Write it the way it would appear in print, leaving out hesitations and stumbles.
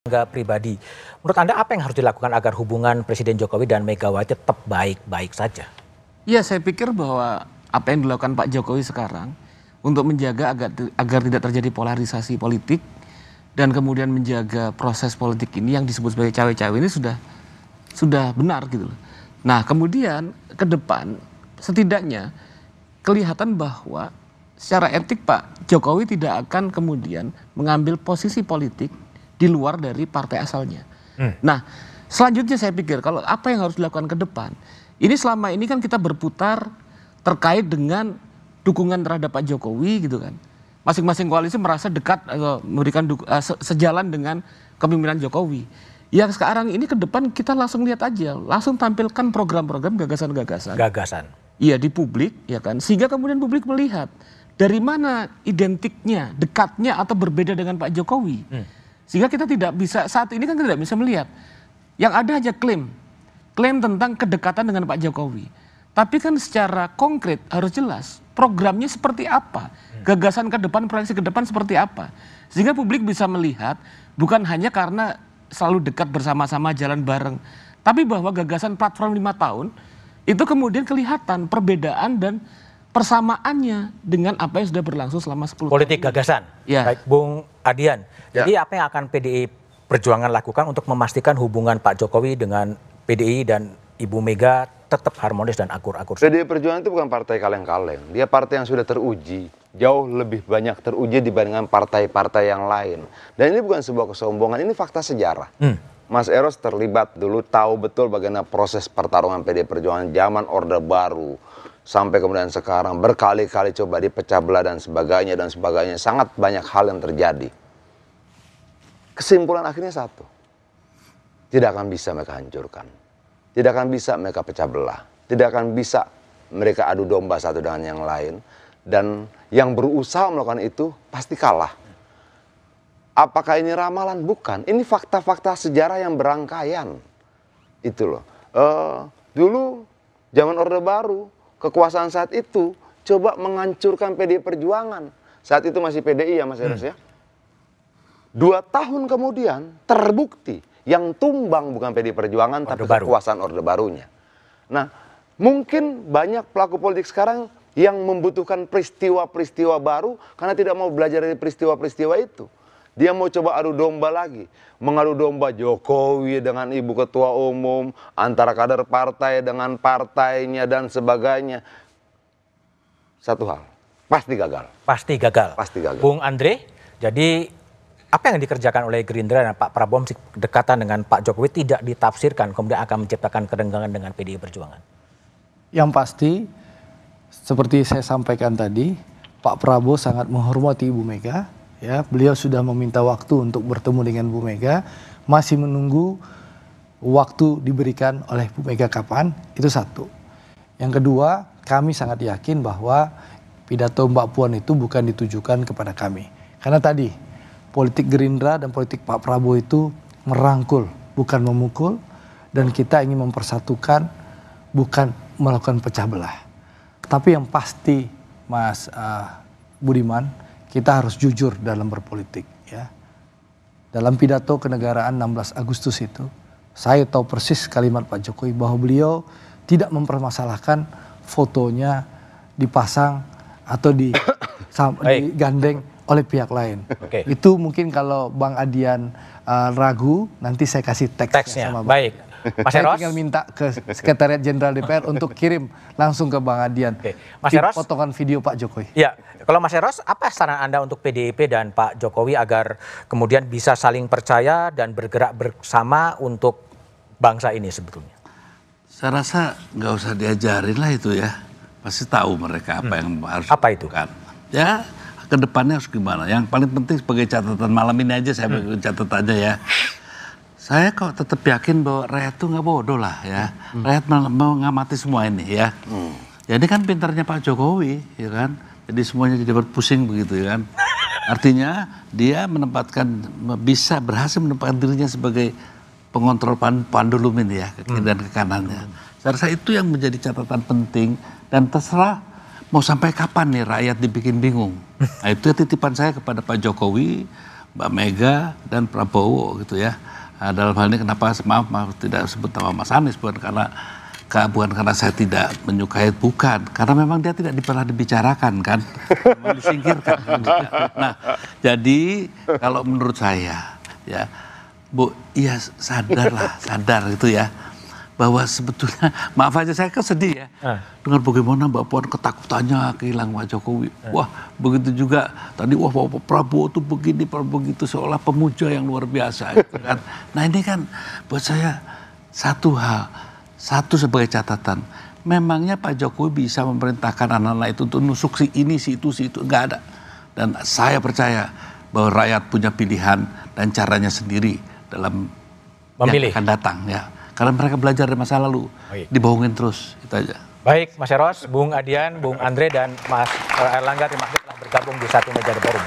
Nggak pribadi. Menurut Anda apa yang harus dilakukan agar hubungan Presiden Jokowi dan Megawati tetap baik-baik saja? Ya, saya pikir bahwa apa yang dilakukan Pak Jokowi sekarang untuk menjaga agar tidak terjadi polarisasi politik dan kemudian menjaga proses politik ini yang disebut sebagai cawe-cawe ini sudah benar gitu loh. Nah, kemudian ke depan setidaknya kelihatan bahwa secara etik Pak Jokowi tidak akan kemudian mengambil posisi politik di luar dari partai asalnya. Nah, selanjutnya saya pikir kalau apa yang harus dilakukan ke depan, ini selama ini kan kita berputar terkait dengan dukungan terhadap Pak Jokowi gitu kan. Masing-masing koalisi merasa dekat atau memberikan sejalan dengan kepemimpinan Jokowi. Yang sekarang ini ke depan kita langsung lihat aja, langsung tampilkan program-program gagasan-gagasan. Iya, di publik ya kan, sehingga kemudian publik melihat dari mana identiknya, dekatnya atau berbeda dengan Pak Jokowi. Sehingga kita tidak bisa, saat ini kan kita tidak bisa melihat. Yang ada aja klaim tentang kedekatan dengan Pak Jokowi. Tapi kan secara konkret harus jelas programnya seperti apa, gagasan ke depan, proyeksi ke depan seperti apa. Sehingga publik bisa melihat bukan hanya karena selalu dekat bersama-sama jalan bareng, tapi bahwa gagasan platform 5 tahun itu kemudian kelihatan perbedaan dan persamaannya dengan apa yang sudah berlangsung selama 10 tahun. Politik gagasan. Ya. Baik, Bung Adian. Jadi apa yang akan PDI Perjuangan lakukan untuk memastikan hubungan Pak Jokowi dengan PDI dan Ibu Mega tetap harmonis dan akur-akur? PDI Perjuangan itu bukan partai kaleng-kaleng. Dia partai yang sudah teruji. Jauh lebih banyak teruji dibandingkan partai-partai yang lain. Dan ini bukan sebuah kesombongan, ini fakta sejarah. Mas Eros terlibat dulu, tahu betul bagaimana proses pertarungan PDI Perjuangan zaman Orde Baru. Sampai kemudian sekarang berkali-kali coba dipecah belah dan sebagainya. Sangat banyak hal yang terjadi. Kesimpulan akhirnya satu. Tidak akan bisa mereka hancurkan. Tidak akan bisa mereka pecah belah. Tidak akan bisa mereka adu domba satu dengan yang lain. Dan yang berusaha melakukan itu pasti kalah. Apakah ini ramalan? Bukan. Ini fakta-fakta sejarah yang berangkaian. Itu loh. Dulu zaman Orde Baru, kekuasaan saat itu coba menghancurkan PDI Perjuangan. Saat itu masih PDI ya Mas Eros ya. 2 tahun kemudian terbukti yang tumbang bukan PDI Perjuangan tapi kekuasaan Orde Barunya. Nah, mungkin banyak pelaku politik sekarang yang membutuhkan peristiwa-peristiwa baru karena tidak mau belajar dari peristiwa-peristiwa itu. Dia mau coba adu domba lagi. Mengadu domba Jokowi dengan Ibu Ketua Umum, antara kader partai dengan partainya dan sebagainya. Satu hal, pasti gagal. Pasti gagal. Pasti gagal. Bung Andre, jadi apa yang dikerjakan oleh Gerindra dan Pak Prabowo dekatan dengan Pak Jokowi tidak ditafsirkan kemudian akan menciptakan kerenggangan dengan PDI Perjuangan? Yang pasti, seperti saya sampaikan tadi, Pak Prabowo sangat menghormati Ibu Mega. Ya, beliau sudah meminta waktu untuk bertemu dengan Bu Mega, masih menunggu waktu diberikan oleh Bu Mega kapan, itu satu. Yang kedua, kami sangat yakin bahwa pidato Mbak Puan itu bukan ditujukan kepada kami. Karena tadi, politik Gerindra dan politik Pak Prabowo itu merangkul, bukan memukul, dan kita ingin mempersatukan, bukan melakukan pecah belah. Tapi yang pasti, Mas Budiman, kita harus jujur dalam berpolitik ya. Dalam pidato kenegaraan 16 Agustus itu, saya tahu persis kalimat Pak Jokowi bahwa beliau tidak mempermasalahkan fotonya dipasang atau digandeng oleh pihak lain. Itu mungkin kalau Bang Adian ragu, nanti saya kasih teksnya sama Bang. Baik. Mas Saya Eros tinggal minta ke Sekretariat Jenderal DPR untuk kirim langsung ke Bang Adian. Mas Eros, potongan video Pak Jokowi. Ya, kalau Mas Eros, apa saran Anda untuk PDIP dan Pak Jokowi agar kemudian bisa saling percaya dan bergerak bersama untuk bangsa ini sebetulnya? Saya rasa nggak usah diajarin lah itu ya. Pasti tahu mereka apa yang harus dilakukan. Ya, ke depannya harus gimana. Yang paling penting sebagai catatan malam ini aja saya catat aja ya. Saya kok tetap yakin bahwa rakyat itu nggak bodoh lah ya. Rakyat mengamati semua ini ya. Jadi kan pintarnya Pak Jokowi ya kan. Jadi semuanya jadi berpusing begitu ya kan. Artinya dia bisa berhasil menempatkan dirinya sebagai pengontrol pendulum ini ya, ke kiri dan ke kanannya. Saya rasa itu yang menjadi catatan penting dan terserah mau sampai kapan nih rakyat dibikin bingung. Nah, itu titipan saya kepada Pak Jokowi Mbak Mega dan Prabowo gitu ya. Dalam hal ini kenapa maaf tidak sebut nama Mas Anies bukan karena saya tidak menyukai, bukan, karena memang dia tidak pernah dibicarakan kan, memang disingkirkan. Nah, jadi kalau menurut saya ya, Bu, iya sadar gitu ya, bahwa sebetulnya, maaf aja saya kan sedih ya, dengan bagaimana Mbak Puan ketakutannya kehilangan Pak Jokowi. Wah, begitu juga tadi, wah Pak Prabowo tuh begini, begitu, seolah pemuja yang luar biasa gitu kan. Nah ini kan buat saya satu sebagai catatan, memangnya Pak Jokowi bisa memerintahkan anak-anak itu untuk nusuk si ini, si itu, nggak ada. Dan saya percaya bahwa rakyat punya pilihan dan caranya sendiri dalam memilih yang akan datang ya. Karena mereka belajar dari masa lalu, dibohongin terus, itu aja. Baik, Mas Eros, Bung Adian, Bung Andre, dan Mas Erlangga, terima kasih telah bergabung di Satu Meja The Forum.